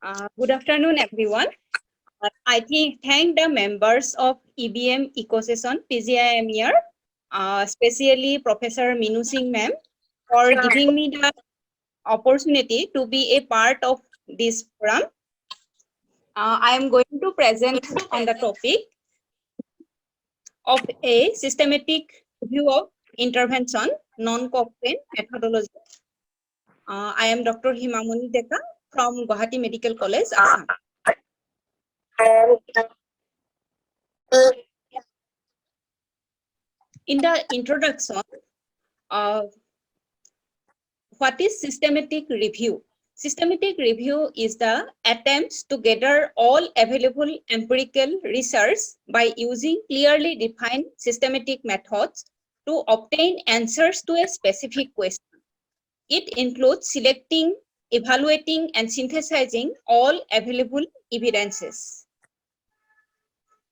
Good afternoon, everyone. I thank the members of EBM Ecosession PGIM here, especially Professor Minu Singh ma'am, for giving me the opportunity to be a part of this forum. I am going to present on the topic of a systematic review of intervention, non-Cochrane methodology. I am Dr. Himamoni Deka from Guwahati Medical College, Assam. In the introduction, what is systematic review? Systematic review is the attempts to gather all available empirical research by using clearly defined systematic methods to obtain answers to a specific question. It includes selecting, evaluating, and synthesizing all available evidences.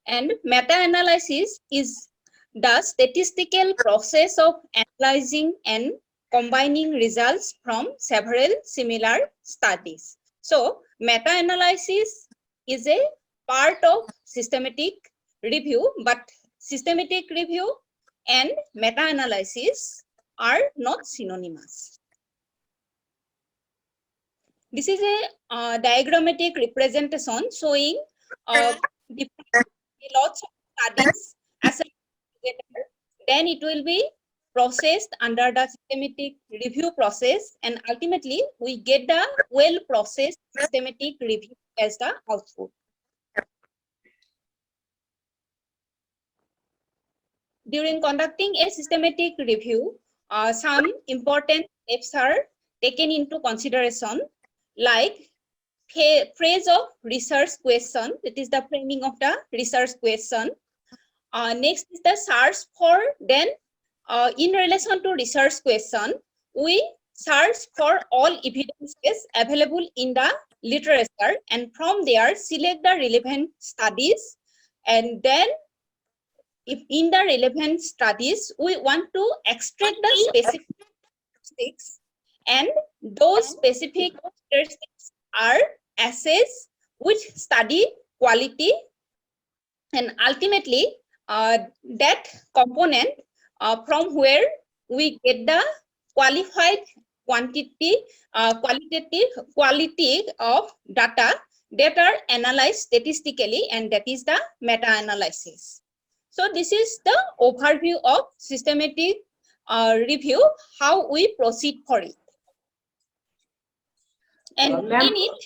And meta-analysis is the statistical process of analyzing and combining results from several similar studies. So, meta-analysis is a part of systematic review, but systematic review and meta-analysis are not synonymous. This is a diagrammatic representation showing lots of studies as together, then it will be processed under the systematic review process, and ultimately we get the well processed systematic review as the output. During conducting a systematic review, some important steps are taken into consideration, like phrase of research question, that is the framing of the research question. Next is the search for, then in relation to research question, we search for all evidences available in the literature, and from there select the relevant studies, and then if in the relevant studies we want to extract the specific characteristics, and those specific characteristics are assessed with study quality, and ultimately that component from where we get the qualified quality of data that are analyzed statistically, and that is the meta-analysis. So this is the overview of systematic review, how we proceed for it. And in it,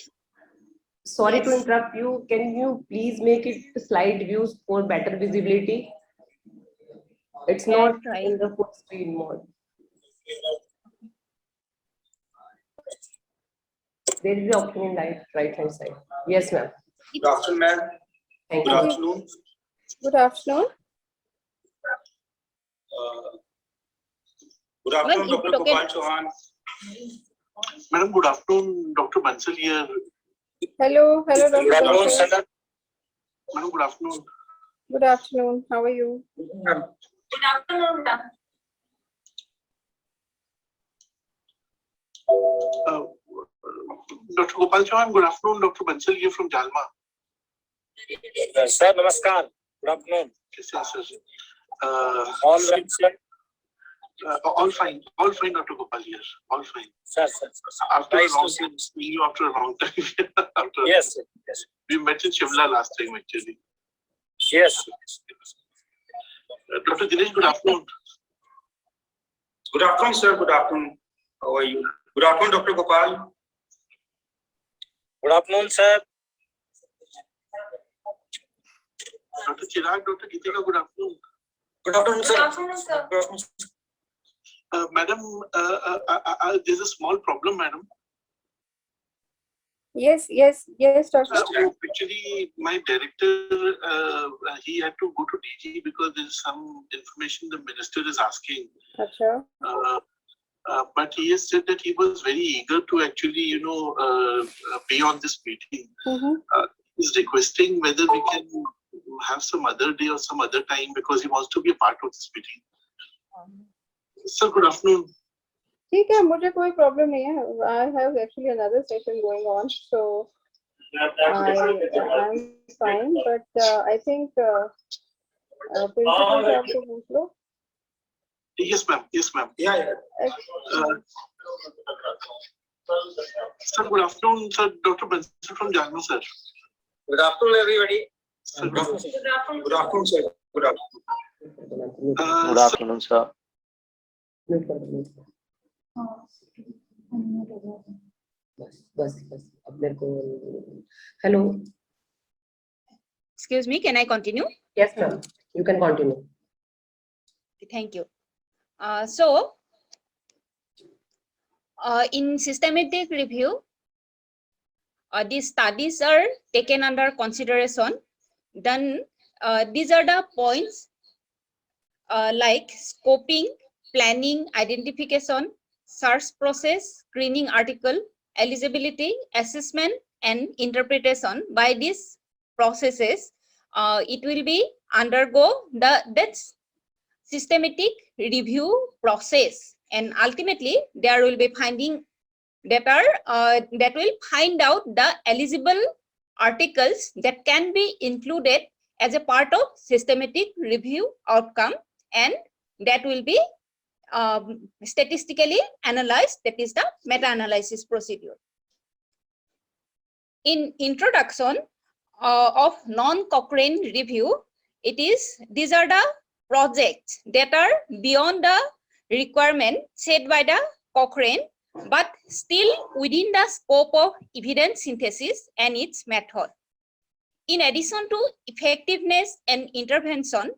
sorry to interrupt you. Can you please make it slide views for better visibility? It's not in the full screen mode. There is the option in right hand side. Yes, ma'am. Good afternoon, ma'am. Thank Good you. afternoon. Good afternoon. Good afternoon, Dr. Gopal Chauhan. Madam, good afternoon, Dr. Bansal here. Hello, Dr. Bansal. Madam, good afternoon. Good afternoon. How are you? Good afternoon, ma'am. Dr. Gopal Chauhan, good afternoon, Dr. Bansal here from Jalma. Sir, namaskar. Good afternoon. Yes, sir. All right, sir. All fine, Dr. Gopal here. All fine. Sir. After Nice a long to see time, seeing you after a long time. Yes, sir. Yes. We met in Shimla last time, actually. Yes. Dr. Dinesh, good afternoon. Good afternoon, sir. Good afternoon. How are you? Good afternoon, Dr. Gopal. Good afternoon, sir. Dr. Chirag, Dr. Geetika, good afternoon. Good afternoon, sir. Good afternoon, sir. Good afternoon. Madam, there's a small problem, madam. Yes, Doctor. Actually, my director, he had to go to DG because there's some information the minister is asking. Achha. But he has said that he was very eager to actually, be on this meeting. He's requesting whether we can have some other day or some other time because he wants to be a part of this meeting. Sir, good afternoon. ठीक है, मुझे कोई problem नहीं है. I have actually another session going on, so I'm fine, but I think principal sir को पूछ लो. Yes, ma'am. Yes, ma'am. Yeah. Sir, good afternoon, sir. Dr. Bansal from Jalna, sir. Good afternoon, everybody. Sir, Good afternoon. Good afternoon, sir. Good afternoon. Good sir, afternoon, sir. Mute कर दो, mute कर. बस अब मेरे को. Hello. Excuse me, can I continue? Yes, ma'am. You can continue. Thank you. In systematic review, these studies are taken under consideration. Then these are the points like scoping, planning, identification, search process, screening article, eligibility, assessment, and interpretation. By these processes, it will be undergo that's systematic review process, and ultimately there will be finding that will find out the eligible articles that can be included as a part of systematic review outcome, and that will be statistically analyzed. That is the meta-analysis procedure. In introduction of non-Cochrane review, these are the projects that are beyond the requirement set by the Cochrane, but still within the scope of evidence synthesis and its method. In addition to effectiveness and intervention,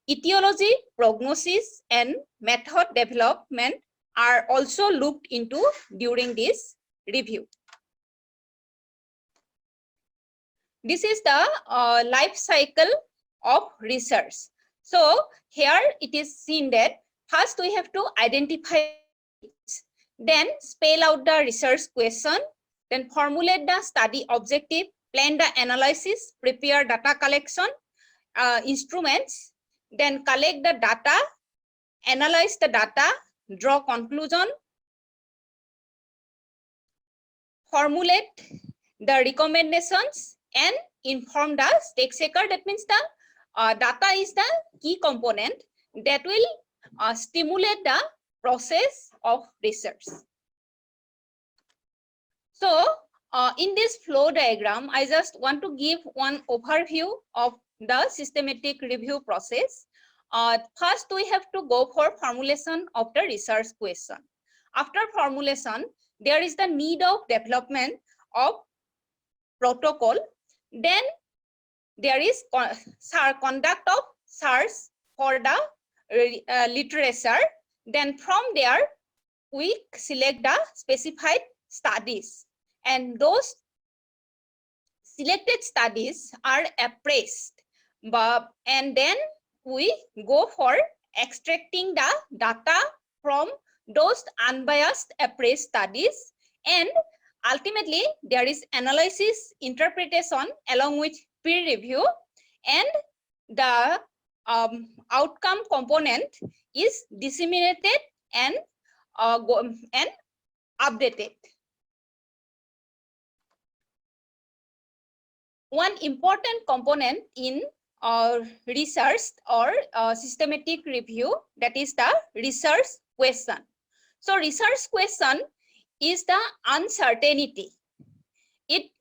etiology, prognosis, and method development are also looked into during this review. This is the life cycle of research. So here it is seen that first we have to identify it, then spell out the research question, then formulate the study objective, plan the analysis, prepare data collection instruments, then collect the data, analyze the data, draw conclusion, formulate the recommendations, and inform the stakeholder. That means the data is the key component that will stimulate the process of research. So in this flow diagram, I just want to give one overview of the systematic review process. First, we have to go for formulation of the research question. After formulation, there is the need of development of protocol. Then there is conduct of search for the literature. Then from there, we select the specified studies, and those selected studies are appraised, and then we go for extracting the data from those unbiased appraised studies, and ultimately there is analysis, interpretation along with peer review, and the outcome component is disseminated and updated. One important component in research or systematic review, that is the research question. So research question is the uncertainty. It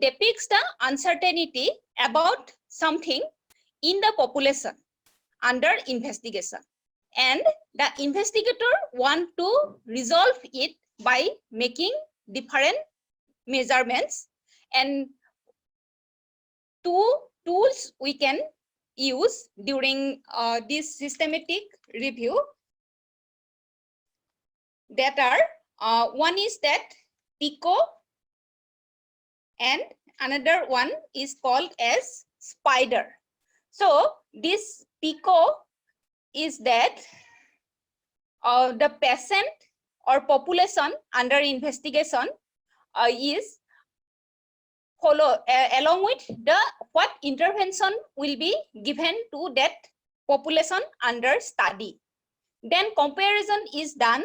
depicts the uncertainty about something in the population under investigation, and the investigator want to resolve it by making different measurements. And two tools we can use during this systematic review, that are one is that PICO, and another one is called as SPIDER. So this PICO is that the patient or population under investigation is follow along with the what intervention will be given to that population under study. Then comparison is done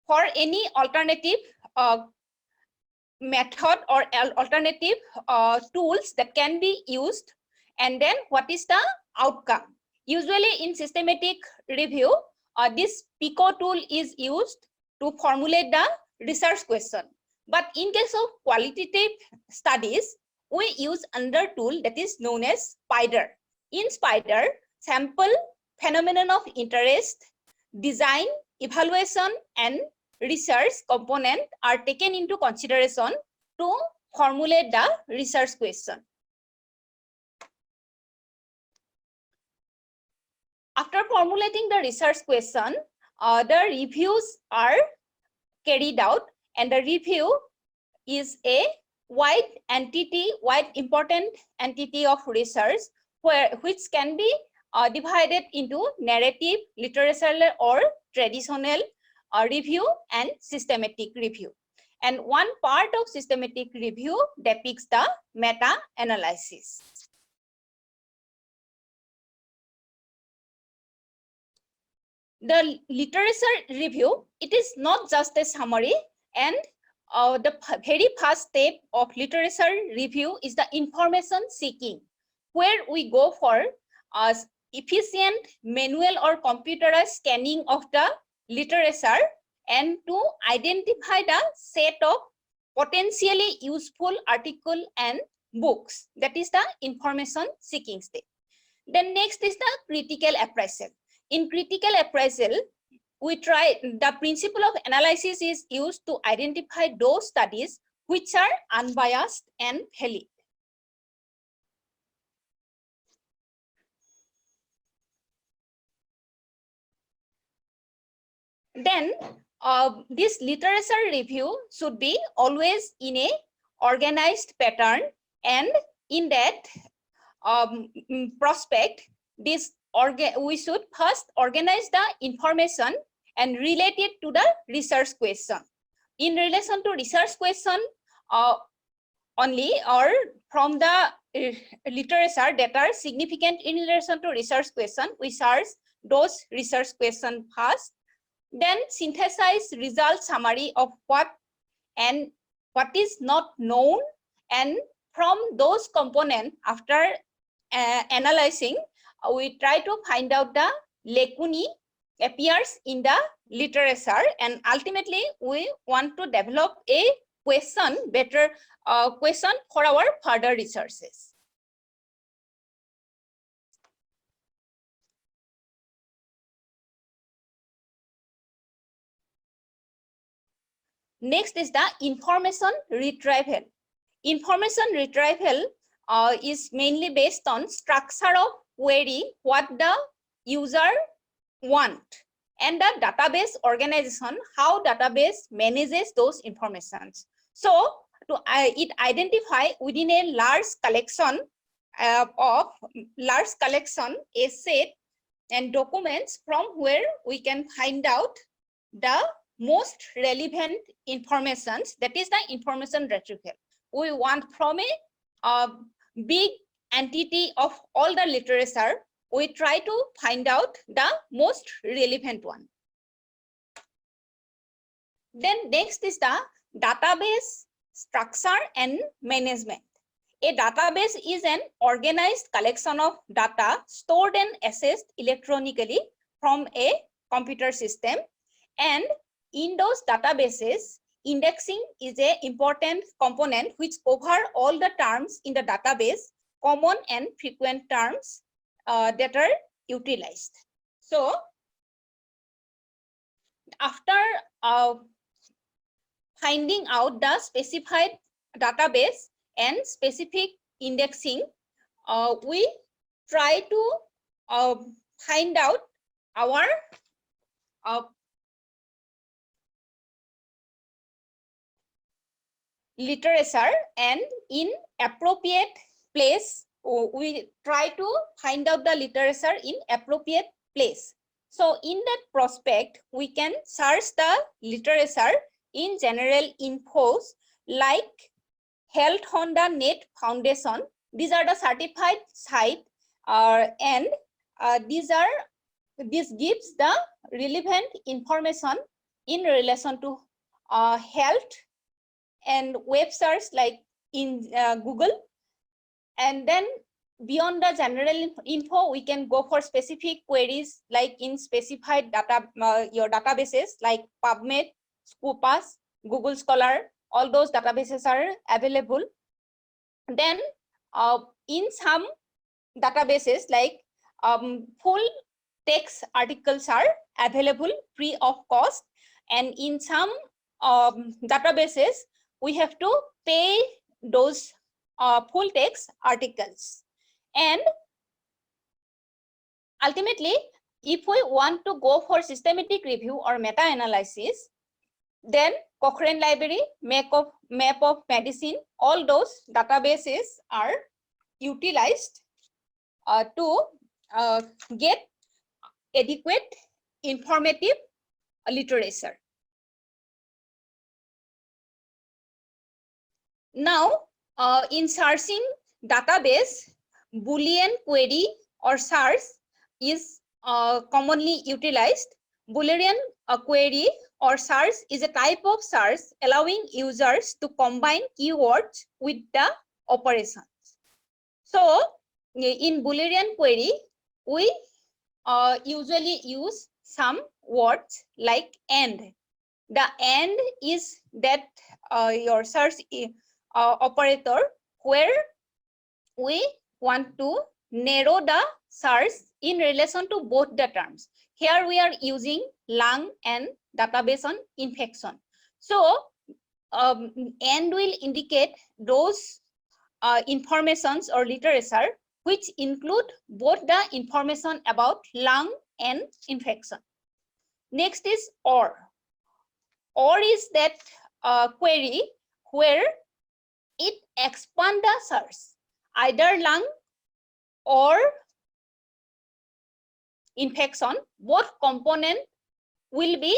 for any alternative method or alternative tools that can be used, and then what is the outcome. Usually in systematic review, this PICO tool is used to formulate the research question. But in case of qualitative studies, we use another tool that is known as SPIDER. In SPIDER, sample, phenomenon of interest, design, evaluation, and research component are taken into consideration to formulate the research question. After formulating the research question, the reviews are carried out, and the review is a wide important entity of research which can be divided into narrative, literature, or traditional review and systematic review. And one part of systematic review depicts the meta-analysis. The literature review, it is not just a summary, and the very first step of literature review is the information seeking, where we go for efficient manual or computerized scanning of the literature and to identify the set of potentially useful article and books. That is the information seeking step. Then next is the critical appraisal. In critical appraisal, the principle of analysis is used to identify those studies which are unbiased and valid. Then this literature review should be always in a organized pattern, and in that prospect, we should first organize the information and relate it to the research question. In relation to research question only, or from the literature that are significant in relation to research question, we search those research questions first, then synthesize result summary of what is not known, and from those components, after analyzing, we try to find out the lacunae appears in the literature, and ultimately we want to develop a better question for our further researches. Next is the information retrieval. Information retrieval is mainly based on structure of query, what the user want, and the database organization, how database manages those informations. So it identify within a large collection a set and documents from where we can find out the most relevant informations. That is the information retrieval. We want from a big entity of all the literature, we try to find out the most relevant one. Then next is the database structure and management. A database is an organized collection of data stored and accessed electronically from a computer system, and in those databases, indexing is an important component which cover all the terms in the database, common and frequent terms that are utilized. So after finding out the specified database and specific indexing, we try to find out our literature, and in appropriate place we try to find out the literature in appropriate place. So in that prospect, we can search the literature in general infos like Health Honda Net Foundation. These are the certified site, and this gives the relevant information in relation to health and web search like in Google. And then beyond the general info, we can go for specific queries like in specified data, your databases like PubMed, Scopus, Google Scholar. All those databases are available. Then in some databases like full text articles are available free of cost, and in some databases we have to pay those full text articles. And ultimately, if we want to go for systematic review or meta-analysis, then Cochrane Library, Map of Medicine, all those databases are utilized to get adequate informative literature. Now, in searching database, Boolean query or search is commonly utilized. Boolean query or search is a type of search allowing users to combine keywords with the operations. So, in Boolean query, we usually use some words like AND. The AND is that your search operator where we want to narrow the search in relation to both the terms. Here we are using lung and database on infection. So AND will indicate those informations or literature which include both the information about lung and infection. Next is OR. OR is that query where it expands the search, either lung or infection, both component will be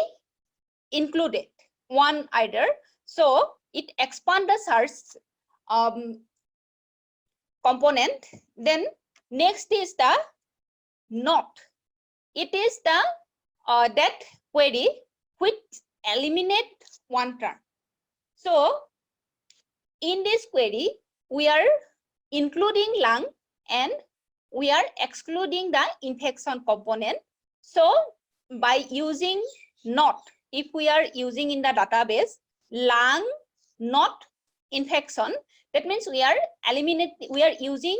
included, one either. So it expands the search component. Then next is the NOT. It is the that query which eliminate one term. So in this query, we are including lung and we are excluding the infection component. So by using NOT, if we are using in the database lung, not infection, that means we are using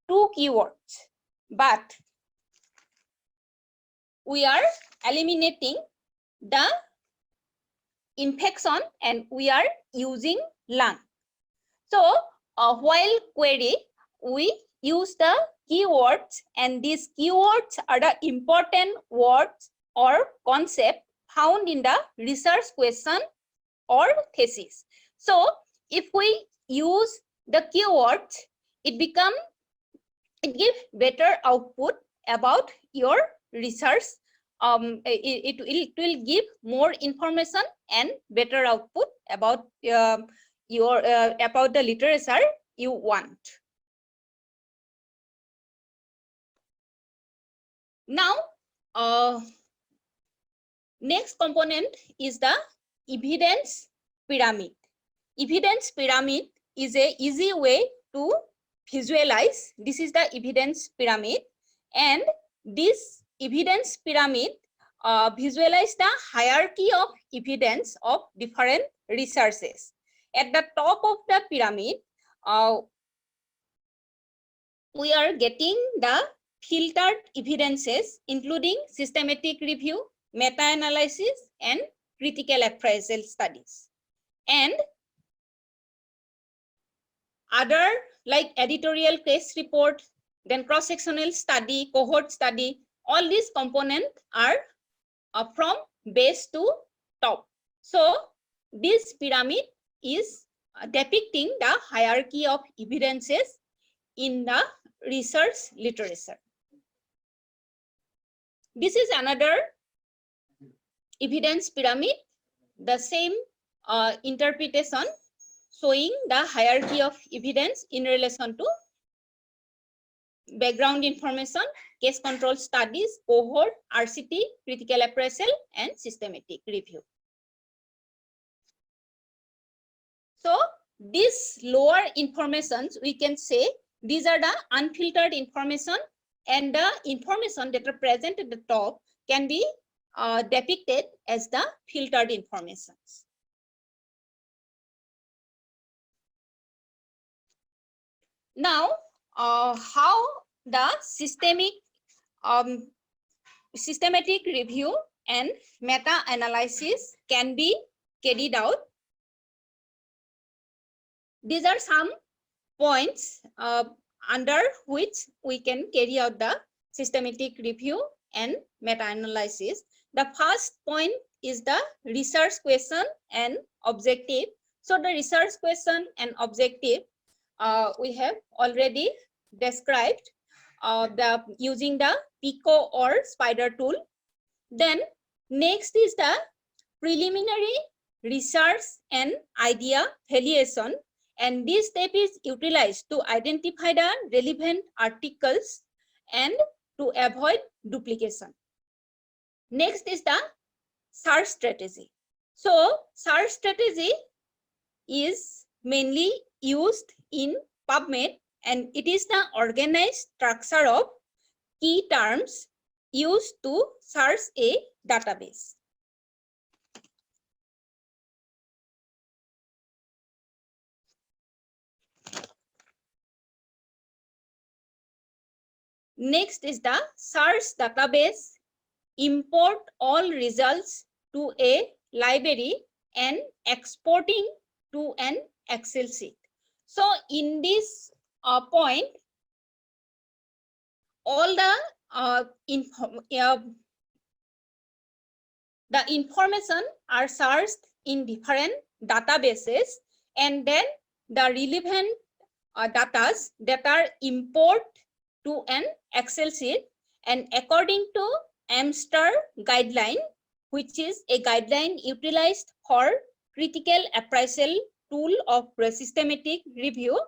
two keywords, but we are eliminating the infection and we are using lung. So while query, we use the keywords, and these keywords are the important words or concept found in the research question or thesis. So if we use the keywords, it gives better output about your research. It will give more information and better output about about the literature you want. Now, next component is the evidence pyramid. Evidence pyramid is a easy way to visualize. This is the evidence pyramid, and this evidence pyramid visualize the hierarchy of evidence of different researches. At the top of the pyramid, we are getting the filtered evidences, including systematic review, meta-analysis, and critical appraisal studies. And other like editorial case report, then cross-sectional study, cohort study, all these components are from base to top. So this pyramid is depicting the hierarchy of evidences in the research literature. This is another evidence pyramid, the same interpretation showing the hierarchy of evidence in relation to background information, case control studies, cohort, RCT, critical appraisal, and systematic review. So these lower informations, we can say these are the unfiltered information, and the information that are present at the top can be depicted as the filtered informations. Now, how the systematic review and meta-analysis can be carried out. These are some points under which we can carry out the systematic review and meta-analysis. The first point is the research question and objective. So the research question and objective we have already described using the PICO or spider tool. Then next is the preliminary research and idea valuation, and this step is utilized to identify the relevant articles and to avoid duplication. Next is the search strategy. So search strategy is mainly used in PubMed, and it is the organized structure of key terms used to search a database. Next is the search database. Import all results to a library and exporting to an Excel sheet. So in this point, all the information are searched in different databases, and then the relevant data that are import to an Excel sheet, and according to AMSTER guideline, which is a guideline utilized for critical appraisal tool of systematic review,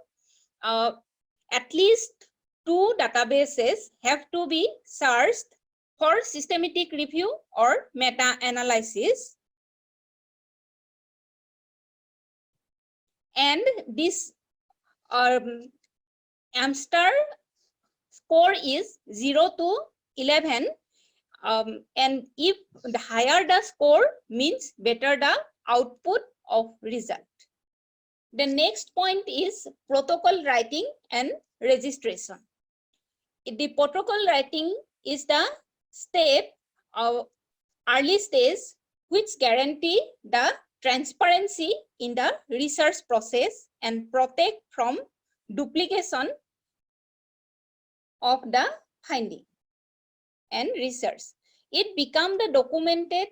at least 2 databases have to be searched for systematic review or meta-analysis. And this AMSTER score is 0 to 11, and if the higher the score means better the output of result. The next point is protocol writing and registration. The protocol writing is the step of early stage which guarantee the transparency in the research process and protect from duplication of the finding and research. It becomes the documented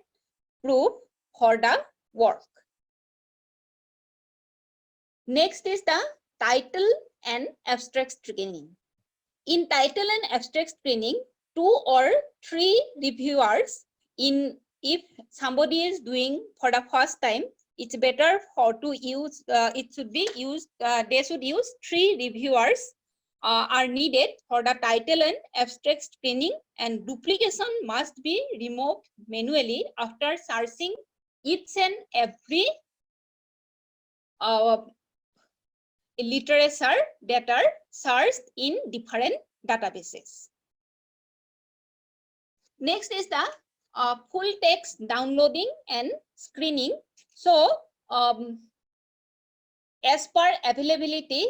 proof for the work. Next is the title and abstract screening. In title and abstract screening, 2 or 3 reviewers, if somebody is doing for the first time, it's better for to use, it should be used, they should use 3 reviewers are needed for the title and abstract screening, and duplication must be removed manually after searching each and every literature that are searched in different databases. Next is the full text downloading and screening. So as per availability,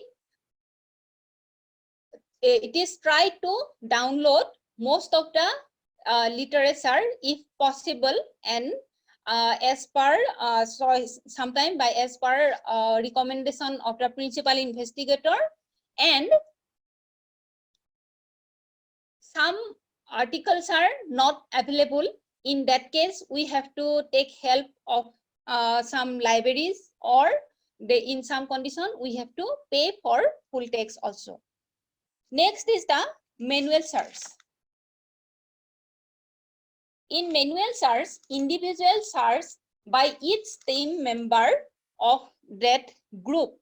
it is tried to download most of the literature if possible, and as per sometime by as per recommendation of the principal investigator, and some articles are not available. In that case, we have to take help of some libraries, or in some condition we have to pay for full text also. Next is the manual search. In manual search, individual search by each team member of that group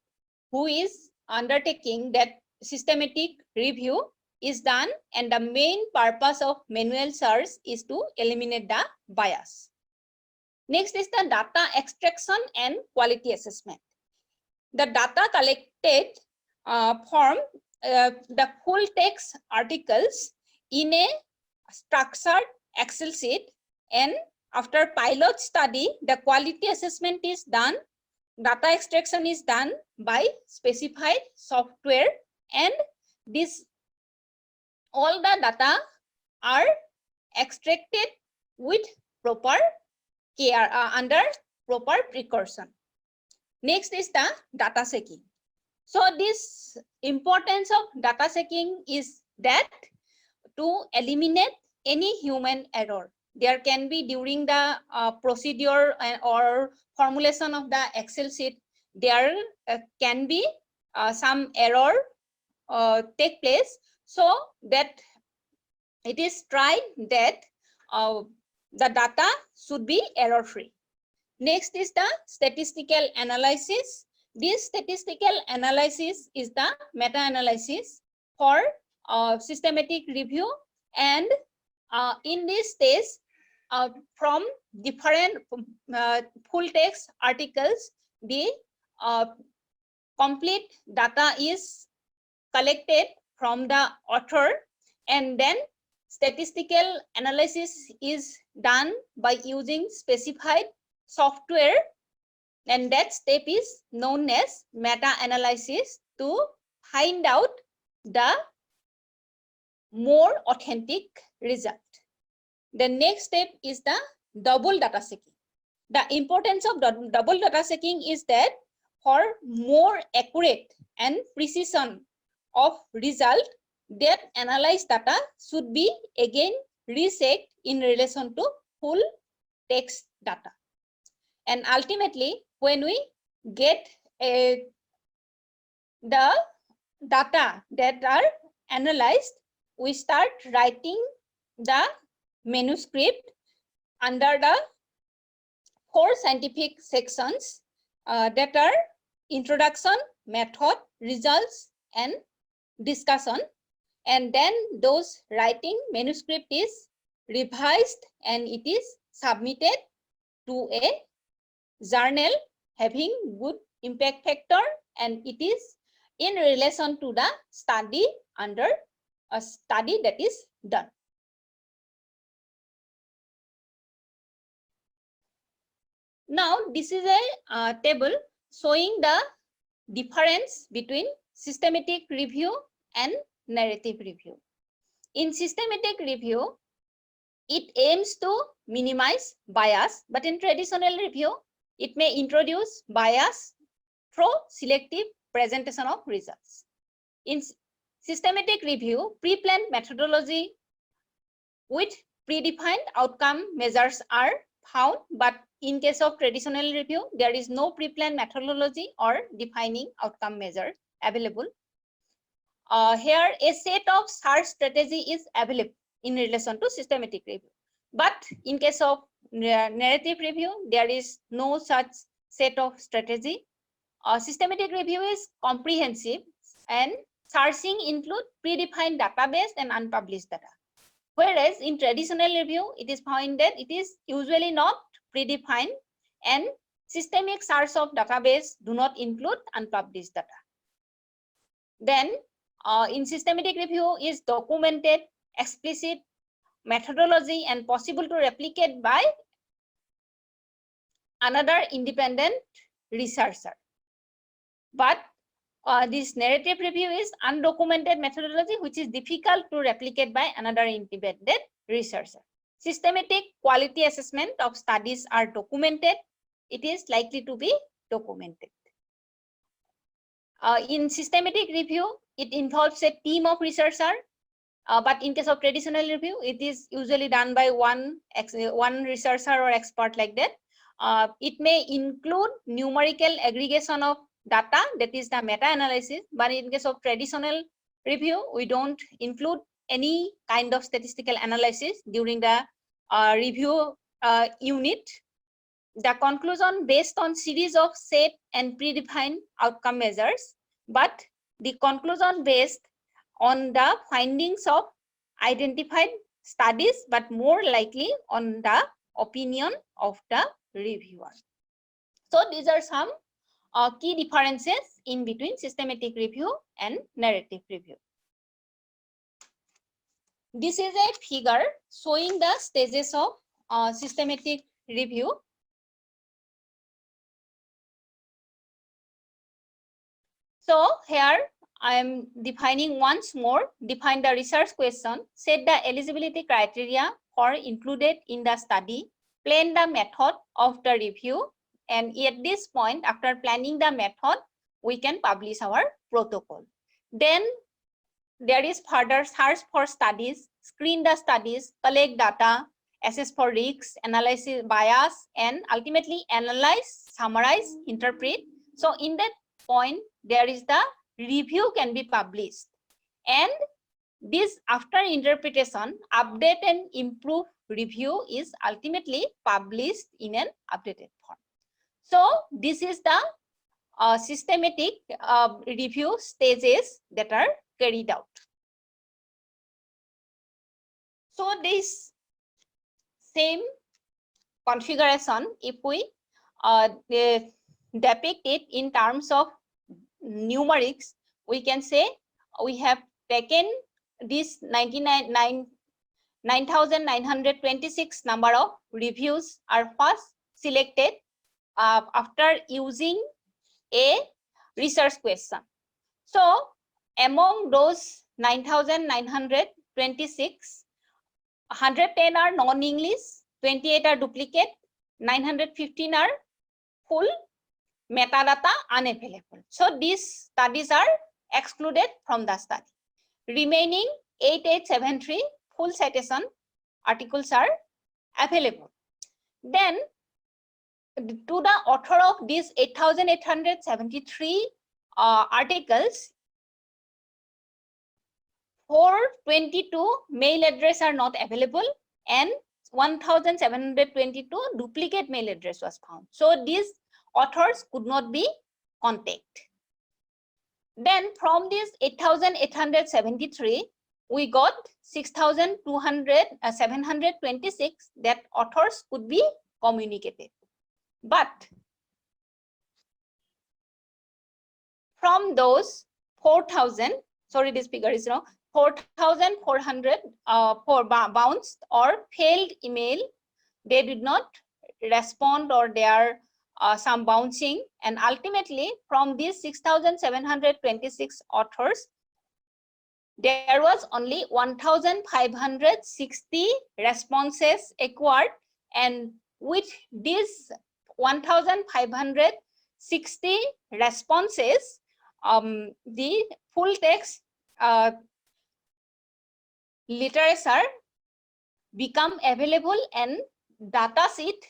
who is undertaking that systematic review is done, and the main purpose of manual search is to eliminate the bias. Next is the data extraction and quality assessment. the data collected from the full text articles in a structured Excel sheet, and after pilot study, the quality assessment is done, data extraction is done by specified software, and this all the data are extracted with proper care under proper precaution. Next is the data checking. So this importance of data checking is that to eliminate any human error. There can be during the procedure or formulation of the Excel sheet, there can be some error take place, so that it is tried that the data should be error free. Next is the statistical analysis. This statistical analysis is the meta-analysis for systematic review, and in this stage, from different full text articles, the complete data is collected from the author, and then statistical analysis is done by using specified software, and that step is known as meta-analysis to find out the more authentic result. The next step is the double data checking. The importance of double data checking is that for more accurate and precision of result, that analyzed data should be again rechecked in relation to full text data. And ultimately, when we get the data that are analyzed, we start writing the manuscript under the 4 scientific sections that are introduction, method, results, and discussion. And then those writing manuscript is revised and it is submitted to a journal having good impact factor, and it is in relation to the study under a study that is done. Now this is a table showing the difference between systematic review and narrative review. In systematic review, it aims to minimize bias, but in traditional review, it may introduce bias through selective presentation of results. In systematic review, pre-planned methodology with predefined outcome measures are found, but in case of traditional review, there is no pre-planned methodology or defining outcome measure available. Here, a set of search strategy is available in relation to systematic review. But in case of narrative review, there is no such set of strategy. Systematic review is comprehensive, and searching include predefined database and unpublished data. Whereas in traditional review, it is found that it is usually not predefined, and systemic search of database do not include unpublished data. Then in systematic review is documented, explicit methodology, and possible to replicate by another independent researcher. But this narrative review is undocumented methodology, which is difficult to replicate by another independent researcher. Systematic quality assessment of studies are documented. It is likely to be documented. In systematic review, it involves a team of researchers, but in case of traditional review, it is usually done by one researcher or expert like that. It may include numerical aggregation of data, that is the meta-analysis, but in case of traditional review, we don't include any kind of statistical analysis during the review unit. The conclusion based on series of set and predefined outcome measures, but the conclusion based on the findings of identified studies, but more likely on the opinion of the reviewer. So these are some key differences in between systematic review and narrative review. This is a figure showing the stages of systematic review. So here I am defining once more, define the research question, set the eligibility criteria for included in the study, plan the method of the review, and at this point, after planning the method, we can publish our protocol. Then there is further search for studies, screen the studies, collect data, assess for risks, analysis bias, and ultimately analyze, summarize, interpret. So in that point, there is the review can be published. And this after interpretation, update and improve review is ultimately published in an updated form. So this is the systematic review stages that are carried out. So this same configuration, if we depict it in terms of numerics, we can say we have taken this 9,926 number of reviews are first selected after using a research question. So among those 9,926, 110 are non-English, 28 are duplicate, 915 are full metadata unavailable. So these studies are excluded from the study. Remaining 8873 full citation articles are available. Then to the author of these 8,873 articles, 422 mail address are not available and 1,722 duplicate mail address was found. So these authors could not be contacted. Then from this 8,873, we got 726 that authors could be communicated. But from those 4,000, sorry, this figure is wrong, 4,400 for bounced or failed email, they did not respond or they are some bouncing, and ultimately from these 6,726 authors, there was only 1,560 responses acquired, and with these 1,560 responses, the full text literature become available and data sheet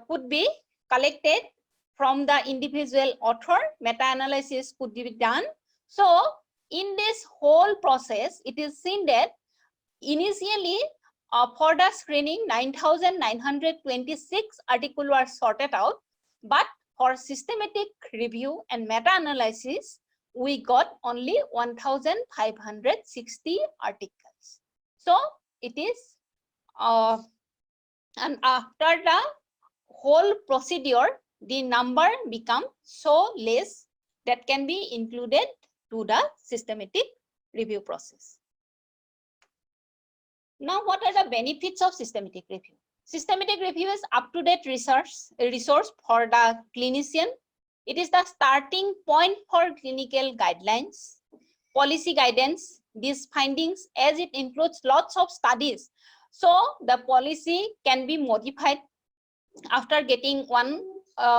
could be collected from the individual author, meta-analysis could be done. So in this whole process, it is seen that initially for the screening 9,926 articles were sorted out, but for systematic review and meta-analysis, we got only 1,560 articles. So it is, and after the whole procedure, the number become so less that can be included to the systematic review process. Now, what are the benefits of systematic review? Systematic review is up-to-date resource for the clinician. It is the starting point for clinical guidelines, policy guidance, these findings, as it includes lots of studies. So the policy can be modified after getting one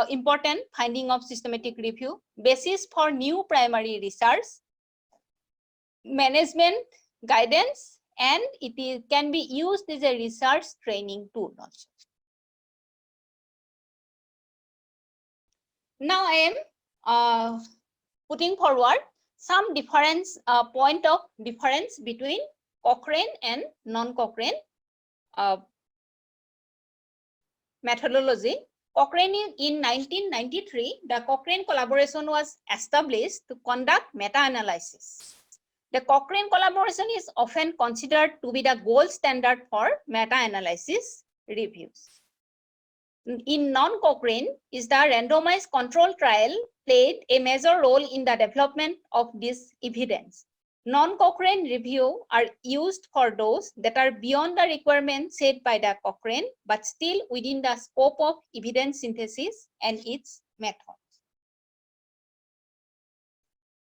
important finding of systematic review, basis for new primary research, management guidance, and it can be used as a research training tool also. Now I am putting forward some difference, point of difference between Cochrane and non-Cochrane methodology. Cochrane in 1993, the Cochrane collaboration was established to conduct meta-analysis. The Cochrane collaboration is often considered to be the gold standard for meta-analysis reviews. In non-Cochrane is the randomized control trial played a major role in the development of this evidence. Non-Cochrane review are used for those that are beyond the requirements set by the Cochrane, but still within the scope of evidence synthesis and its methods.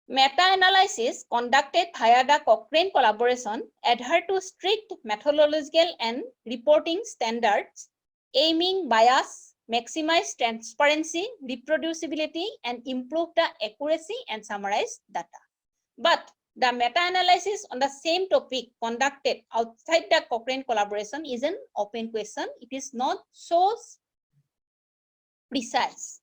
Meta-analysis conducted via the Cochrane collaboration adhere to strict methodological and reporting standards, aiming bias, maximize transparency, reproducibility, and improve the accuracy and summarize data. But the meta-analysis on the same topic conducted outside the Cochrane collaboration is an open question. It is not so precise.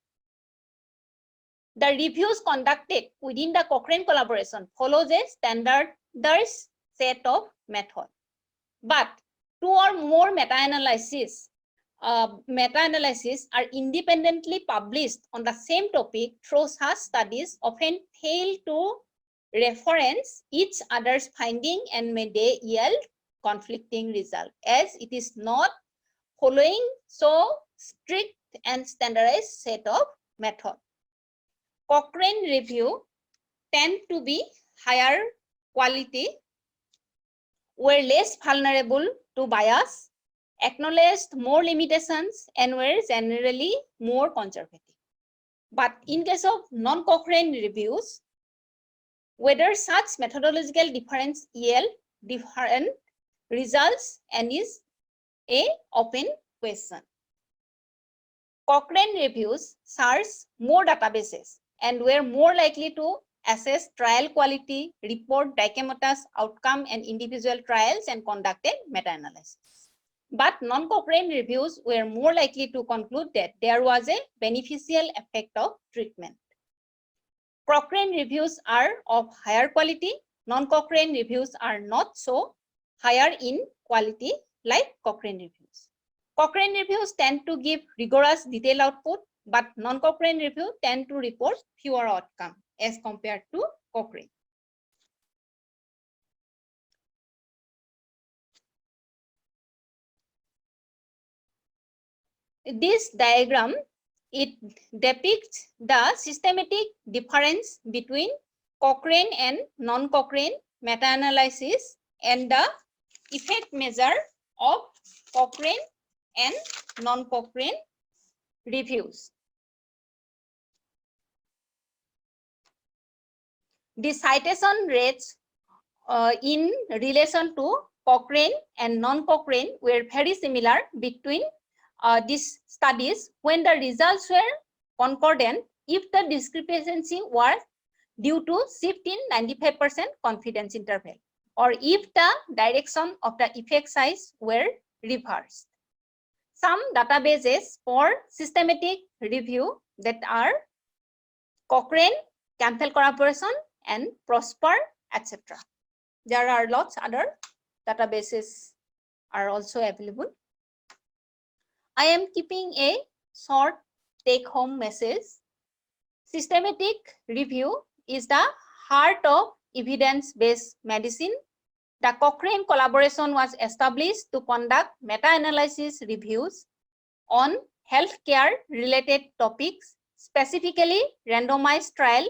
The reviews conducted within the Cochrane collaboration follows a standardized set of methods. But two or more meta-analyses are independently published on the same topic through such studies often fail to reference each other's finding and may they yield conflicting results, as it is not following so strict and standardized set of methods. Cochrane review tend to be higher quality, were less vulnerable to bias, acknowledged more limitations, and were generally more conservative. But in case of non-Cochrane reviews, whether such methodological difference yield different results and is a open question. Cochrane reviews search more databases and were more likely to assess trial quality, report dichotomous outcome and individual trials, and conducted meta-analysis. But non-Cochrane reviews were more likely to conclude that there was a beneficial effect of treatment. Cochrane reviews are of higher quality. Non-Cochrane reviews are not so higher in quality like Cochrane reviews. Cochrane reviews tend to give rigorous detailed output, but non-Cochrane reviews tend to report fewer outcomes as compared to Cochrane. This diagram, it depicts the systematic difference between Cochrane and non-Cochrane meta-analysis and the effect measure of Cochrane and non-Cochrane reviews. The citation rates in relation to Cochrane and non-Cochrane were very similar between these studies when the results were concordant if the discrepancy was due to shift in 95% confidence interval, or if the direction of the effect size were reversed. Some databases for systematic review that are Cochrane, Campbell collaboration, and Prosper, etc. There are lots other databases are also available. I am keeping a short take-home message. Systematic review is the heart of evidence-based medicine. The Cochrane collaboration was established to conduct meta-analysis reviews on healthcare-related topics, specifically randomized trial,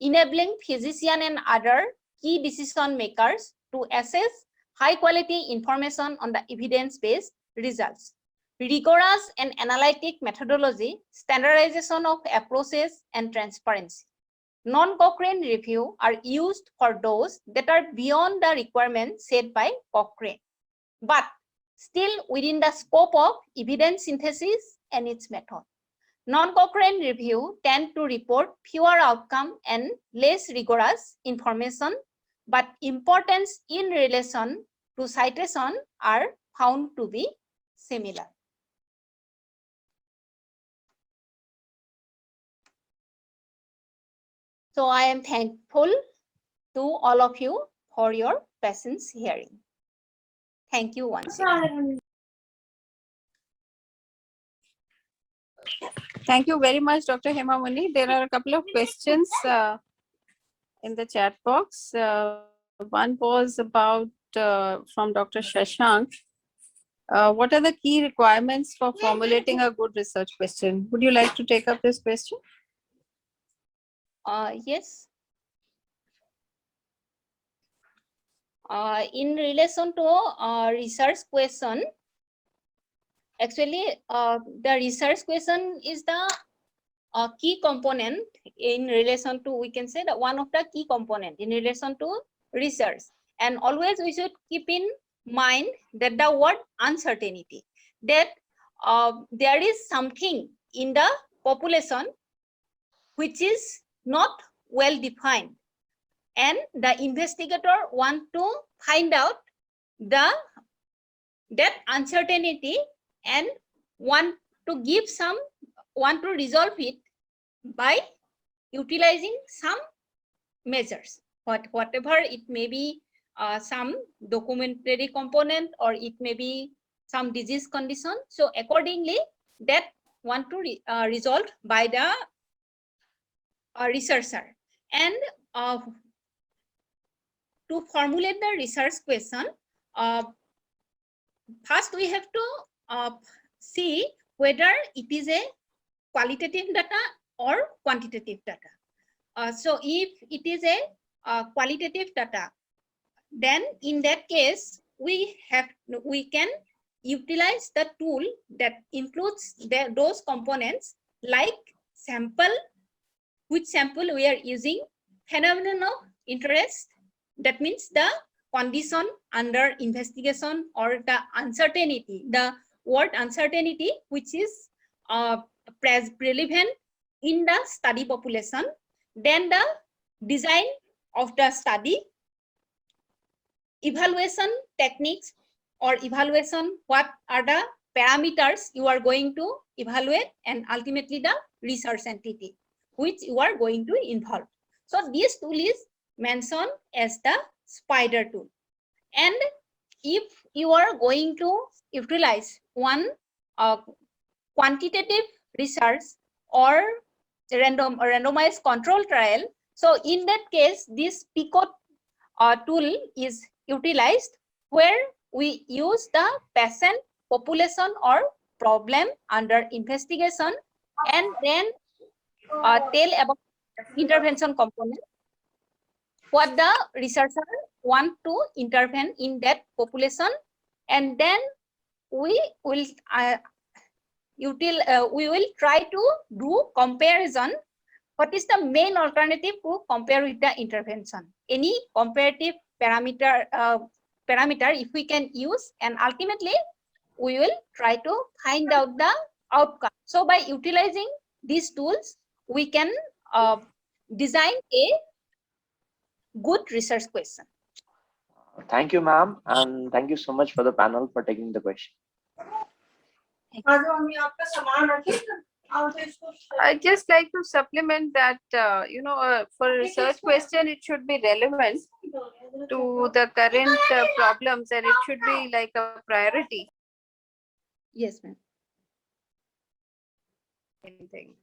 enabling physicians and other key decision makers to assess high-quality information on the evidence-based results. Rigorous and analytic methodology, standardization of approaches, and transparency. Non-Cochrane review are used for those that are beyond the requirements set by Cochrane, but still within the scope of evidence synthesis and its method. Non-Cochrane review tend to report fewer outcome and less rigorous information, but importance in relation to citation are found to be similar. So I am thankful to all of you for your patience hearing. Thank you once again. Thank you very much, Dr. Hema Muni. There are a couple of questions in the chat box. One was about from Dr. Shashank. What are the key requirements for formulating a good research question? Would you like to take up this question? Yes. In relation to research question, actually, the research question is the key component in relation to, we can say that one of the key component in relation to research. And always we should keep in mind that the word uncertainty, that there is something in the population which is not well defined, and the investigator want to find out that uncertainty and want to resolve it by utilizing some measures, whatever it may be, some documentary component, or it may be some disease condition. So accordingly, that want to resolve by the researcher. And to formulate the research question, first we have to see whether it is a qualitative data or quantitative data. So if it is a qualitative data, then in that case we can utilize the tool that includes those components, like sample, which sample we are using, phenomenon of interest, that means the condition under investigation, or the uncertainty, the word uncertainty, which is relevant in the study population, then the design of the study, evaluation techniques, or evaluation, what are the parameters you are going to evaluate, and ultimately the research entity which you are going to involve. So this tool is mentioned as the spider tool. And if you are going to utilize one quantitative research or randomized control trial, so in that case this PICO tool is utilized, where we use the patient population or problem under investigation, and then tell about intervention component, what the researcher want to intervene in that population, and then we will try to do comparison. What is the main alternative to compare with the intervention? Any comparative parameter if we can use, and ultimately we will try to find out the outcome. So by utilizing these tools, we can design a good research question. Thank you, ma'am, and thank you so much for the panel for taking the question. I'd just like to supplement that, for a research question, it should be relevant to the current problems, and it should be like a priority. Yes, ma'am. Anything.